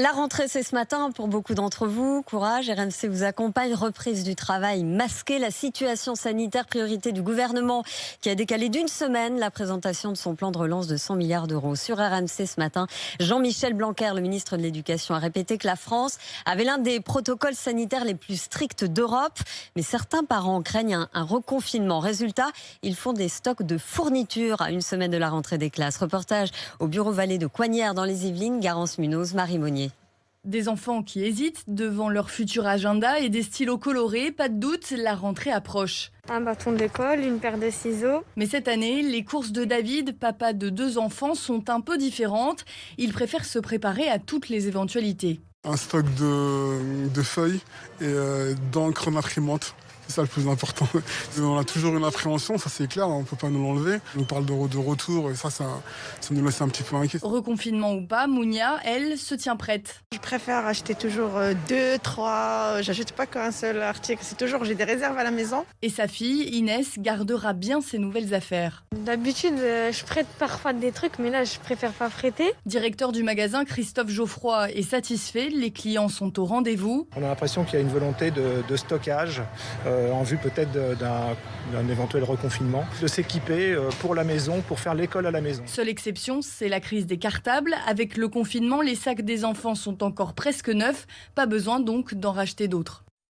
La rentrée, c'est ce matin pour beaucoup d'entre vous. Courage, RMC vous accompagne. Reprise du travail masqué. La situation sanitaire, priorité du gouvernement qui a décalé d'une semaine la présentation de son plan de relance de 100 milliards d'euros. Sur RMC ce matin, Jean-Michel Blanquer, le ministre de l'Éducation, a répété que la France avait l'un des protocoles sanitaires les plus stricts d'Europe. Mais certains parents craignent un reconfinement. Résultat, ils font des stocks de fournitures à une semaine de la rentrée des classes. Reportage au bureau Vallée de Coignères dans les Yvelines. Garance Munoz, Marie Monnier. Des enfants qui hésitent devant leur futur agenda et des stylos colorés, pas de doute, la rentrée approche. Un bâton d'école, une paire de ciseaux. Mais cette année, les courses de David, papa de 2 enfants, sont un peu différentes. Il préfère se préparer à toutes les éventualités. Un stock de feuilles et d'encre imprimante. C'est ça le plus important. On a toujours une appréhension, ça c'est clair, on ne peut pas nous l'enlever. On parle de retour et ça nous laisse un petit peu inquiets. Reconfinement ou pas, Mounia, elle, se tient prête. Je préfère acheter toujours 2, 3, j'achète pas qu'un seul article, j'ai des réserves à la maison. Et sa fille, Inès, gardera bien ses nouvelles affaires. D'habitude, je prête parfois des trucs, mais là, je préfère pas prêter. Directeur du magasin, Christophe Geoffroy, est satisfait, les clients sont au rendez-vous. On a l'impression qu'il y a une volonté de stockage, en vue peut-être d'un éventuel reconfinement, de s'équiper pour la maison, pour faire l'école à la maison. Seule exception, c'est la crise des cartables. Avec le confinement, les sacs des enfants sont encore presque neufs. Pas besoin donc d'en racheter d'autres.